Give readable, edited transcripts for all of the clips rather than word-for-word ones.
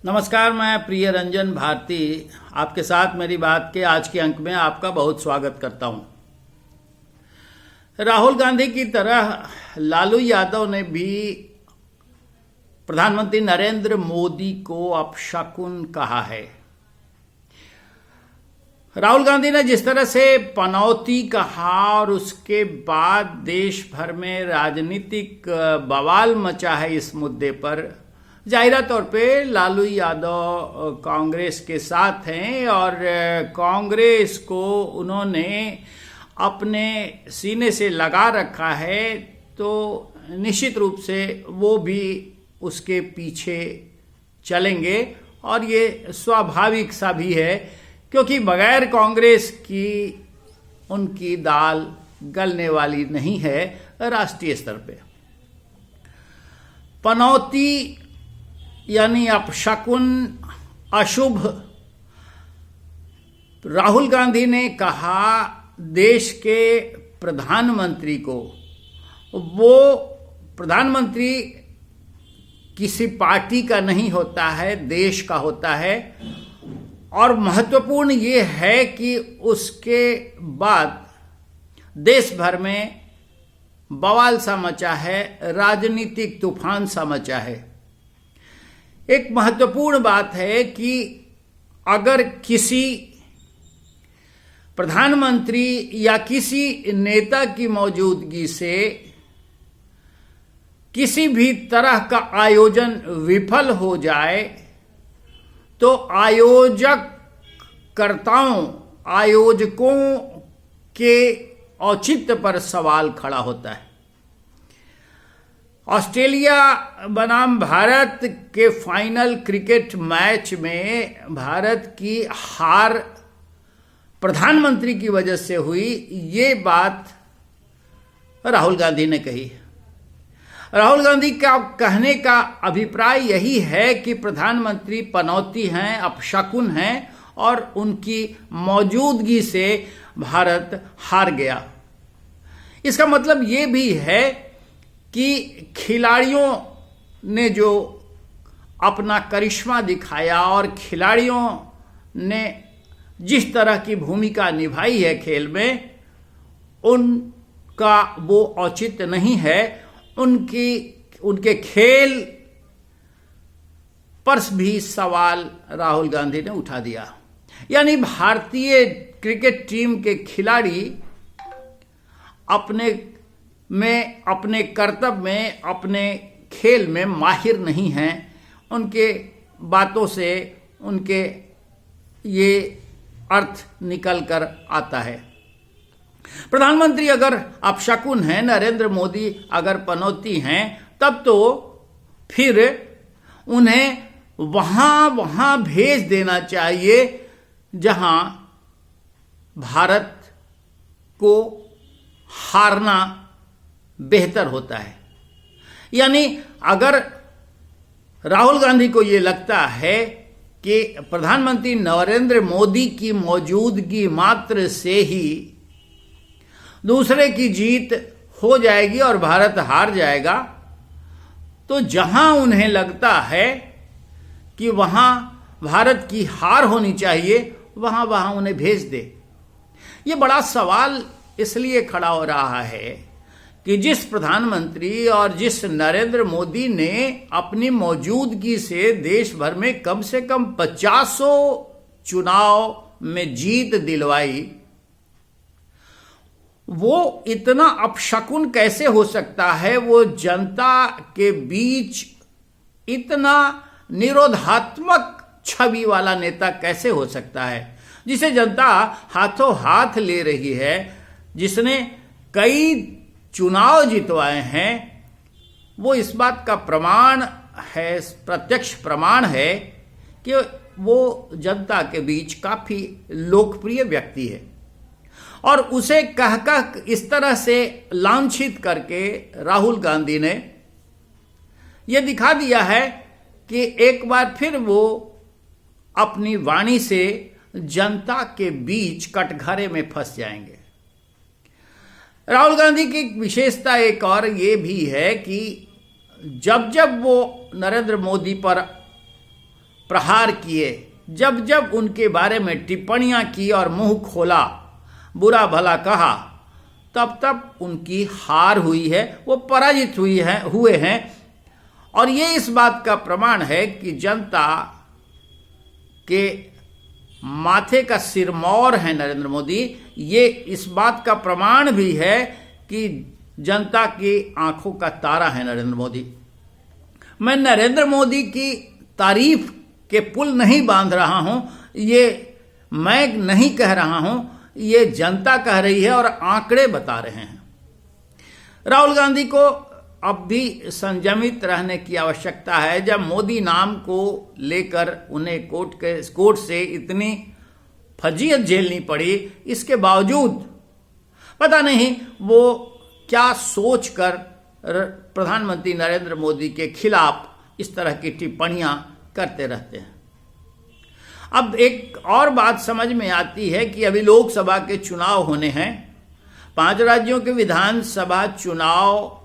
नमस्कार, मैं प्रिय रंजन भारती आपके साथ मेरी बात के आज के अंक में आपका बहुत स्वागत करता हूं। राहुल गांधी की तरह लालू यादव ने भी प्रधानमंत्री नरेंद्र मोदी को अपशकुन कहा है। राहुल गांधी ने जिस तरह से पनौती कहा और उसके बाद देश भर में राजनीतिक बवाल मचा है इस मुद्दे पर, जाहिरा तौर पे लालू यादव कांग्रेस के साथ हैं और कांग्रेस को उन्होंने अपने सीने से लगा रखा है, तो निश्चित रूप से वो भी उसके पीछे चलेंगे और ये स्वाभाविक सा भी है, क्योंकि बगैर कांग्रेस की उनकी दाल गलने वाली नहीं है राष्ट्रीय स्तर पे। पनौती यानी अपशकुन, अशुभ। राहुल गांधी ने कहा देश के प्रधानमंत्री को, वो प्रधानमंत्री किसी पार्टी का नहीं होता है, देश का होता है। और महत्वपूर्ण ये है कि उसके बाद देश भर में बवाल सा मचा है, राजनीतिक तूफान सा मचा है। एक महत्वपूर्ण बात है कि अगर किसी प्रधानमंत्री या किसी नेता की मौजूदगी से किसी भी तरह का आयोजन विफल हो जाए, तो आयोजकों के औचित्य पर सवाल खड़ा होता है। ऑस्ट्रेलिया बनाम भारत के फाइनल क्रिकेट मैच में भारत की हार प्रधानमंत्री की वजह से हुई, ये बात राहुल गांधी ने कही। राहुल गांधी का कहने का अभिप्राय यही है कि प्रधानमंत्री पनौती हैं, अपशकुन हैं और उनकी मौजूदगी से भारत हार गया। इसका मतलब ये भी है कि खिलाड़ियों ने जो अपना करिश्मा दिखाया और खिलाड़ियों ने जिस तरह की भूमिका निभाई है खेल में, उनका वो औचित्य नहीं है। उनके खेल पर भी सवाल राहुल गांधी ने उठा दिया। यानी भारतीय क्रिकेट टीम के खिलाड़ी अपने कर्तव्य में, अपने खेल में माहिर नहीं हैं। उनके बातों से उनके ये अर्थ निकल कर आता है। प्रधानमंत्री अगर अपशकुन हैं, नरेंद्र मोदी अगर पनौती हैं, तब तो फिर उन्हें वहां भेज देना चाहिए जहां भारत को हारना बेहतर होता है। यानी अगर राहुल गांधी को ये लगता है कि प्रधानमंत्री नरेंद्र मोदी की मौजूदगी मात्र से ही दूसरे की जीत हो जाएगी और भारत हार जाएगा, तो जहां उन्हें लगता है कि वहां भारत की हार होनी चाहिए, वहां उन्हें भेज दे। ये बड़ा सवाल इसलिए खड़ा हो रहा है कि जिस प्रधानमंत्री और जिस नरेंद्र मोदी ने अपनी मौजूदगी से देश भर में कम से कम 50 चुनाव में जीत दिलवाई, वो इतना अपशकुन कैसे हो सकता है? वो जनता के बीच इतना निरोधात्मक छवि वाला नेता कैसे हो सकता है, जिसे जनता हाथों हाथ ले रही है, जिसने कई चुनाव जितवाए हैं? वो इस बात का प्रमाण है, प्रत्यक्ष प्रमाण है कि वो जनता के बीच काफी लोकप्रिय व्यक्ति है। और उसे कह इस तरह से लांछित करके राहुल गांधी ने यह दिखा दिया है कि एक बार फिर वो अपनी वाणी से जनता के बीच कटघरे में फंस जाएंगे। राहुल गांधी की विशेषता एक और ये भी है कि जब जब वो नरेंद्र मोदी पर प्रहार किए, जब जब उनके बारे में टिप्पणियां की और मुंह खोला, बुरा भला कहा, तब तब उनकी हार हुई है, वो पराजित हुए हैं। और ये इस बात का प्रमाण है कि जनता के माथे का सिरमौर है नरेंद्र मोदी। ये इस बात का प्रमाण भी है कि जनता की आंखों का तारा है नरेंद्र मोदी। मैं नरेंद्र मोदी की तारीफ के पुल नहीं बांध रहा हूं, ये मैं नहीं कह रहा हूं, ये जनता कह रही है और आंकड़े बता रहे हैं। राहुल गांधी को अब भी संयमित रहने की आवश्यकता है। जब मोदी नाम को लेकर उन्हें कोर्ट से इतनी फजीयत झेलनी पड़ी, इसके बावजूद पता नहीं वो क्या सोचकर प्रधानमंत्री नरेंद्र मोदी के खिलाफ इस तरह की टिप्पणियां करते रहते हैं। अब एक और बात समझ में आती है कि अभी लोकसभा के चुनाव होने हैं। 5 राज्यों के विधानसभा चुनाव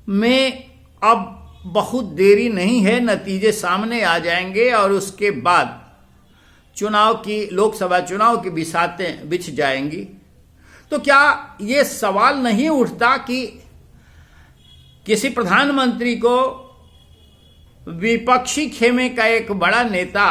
में अब बहुत देरी नहीं है, नतीजे सामने आ जाएंगे और उसके बाद लोकसभा चुनाव की बिसातें बिछ जाएंगी। तो क्या ये सवाल नहीं उठता कि किसी प्रधानमंत्री को विपक्षी खेमे का एक बड़ा नेता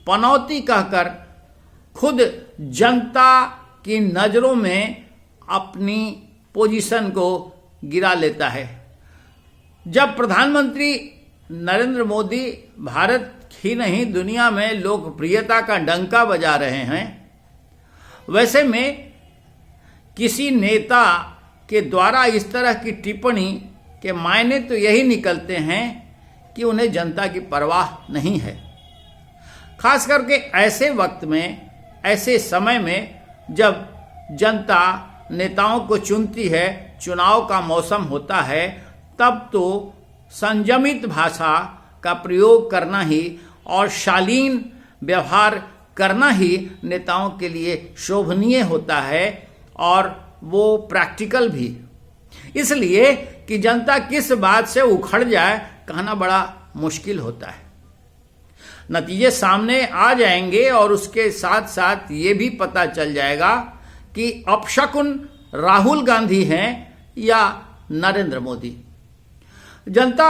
पनौती कहकर खुद जनता की नजरों में अपनी पोजीशन को गिरा लेता है? जब प्रधानमंत्री नरेंद्र मोदी भारत ही नहीं दुनिया में लोकप्रियता का डंका बजा रहे हैं, वैसे में किसी नेता के द्वारा इस तरह की टिप्पणी के मायने तो यही निकलते हैं कि उन्हें जनता की परवाह नहीं है। खास करके ऐसे वक्त में, ऐसे समय में जब जनता नेताओं को चुनती है, चुनाव का मौसम होता है, तब तो संयमित भाषा का प्रयोग करना ही और शालीन व्यवहार करना ही नेताओं के लिए शोभनीय होता है और वो प्रैक्टिकल भी। इसलिए कि जनता किस बात से उखड़ जाए कहना बड़ा मुश्किल होता है। नतीजे सामने आ जाएंगे और उसके साथ साथ ये भी पता चल जाएगा कि अपशकुन राहुल गांधी हैं या नरेंद्र मोदी। जनता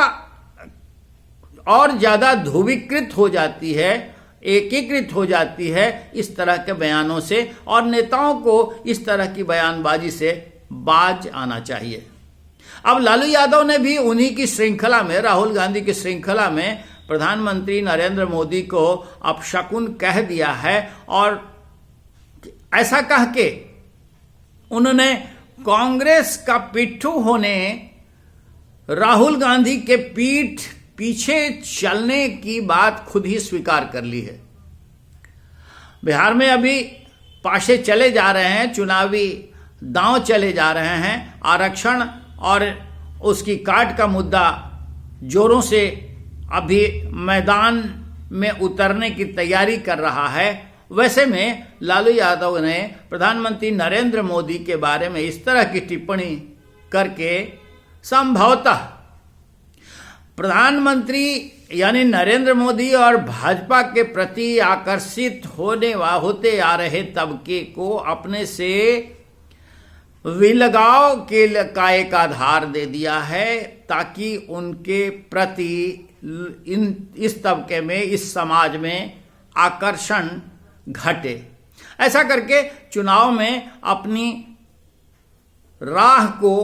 और ज्यादा ध्रुवीकृत हो जाती है, एकीकृत हो जाती है इस तरह के बयानों से, और नेताओं को इस तरह की बयानबाजी से बाज आना चाहिए। अब लालू यादव ने भी उन्हीं की श्रृंखला में, राहुल गांधी की श्रृंखला में प्रधानमंत्री नरेंद्र मोदी को अपशकुन कह दिया है और ऐसा कह के उन्होंने कांग्रेस का पिट्ठू होने, राहुल गांधी के पीछे चलने की बात खुद ही स्वीकार कर ली है। बिहार में अभी पाशे चले जा रहे हैं, चुनावी दांव चले जा रहे हैं। आरक्षण और उसकी काट का मुद्दा जोरों से अभी मैदान में उतरने की तैयारी कर रहा है। वैसे में लालू यादव ने प्रधानमंत्री नरेंद्र मोदी के बारे में इस तरह की टिप्पणी करके संभवतः प्रधानमंत्री यानी नरेंद्र मोदी और भाजपा के प्रति आकर्षित होते आ रहे तबके को अपने से विलगाव का एक आधार दे दिया है, ताकि उनके प्रति इस तबके में, इस समाज में आकर्षण घटे। ऐसा करके चुनाव में अपनी राह को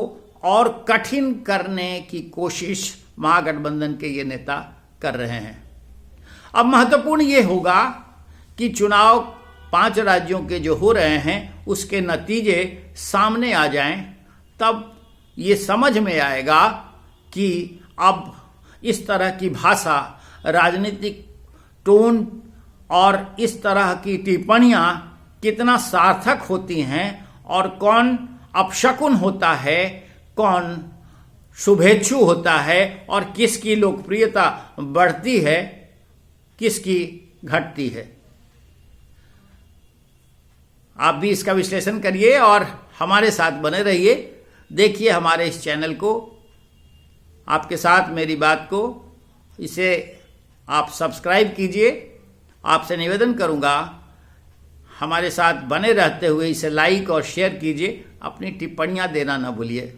और कठिन करने की कोशिश महागठबंधन के ये नेता कर रहे हैं। अब महत्वपूर्ण ये होगा कि चुनाव 5 राज्यों के जो हो रहे हैं उसके नतीजे सामने आ जाएं, तब ये समझ में आएगा कि अब इस तरह की भाषा, राजनीतिक टोन और इस तरह की टिप्पणियां कितना सार्थक होती हैं और कौन अपशकुन होता है, कौन शुभेच्छु होता है और किसकी लोकप्रियता बढ़ती है, किसकी घटती है। आप भी इसका विश्लेषण करिए और हमारे साथ बने रहिए। देखिए हमारे इस चैनल को, आपके साथ मेरी बात को, इसे आप सब्सक्राइब कीजिए। आपसे निवेदन करूंगा हमारे साथ बने रहते हुए इसे लाइक और शेयर कीजिए। अपनी टिप्पणियां देना न भूलिए।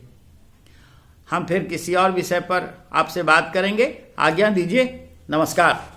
हम फिर किसी और विषय पर आपसे बात करेंगे। आज्ञा दीजिए। नमस्कार।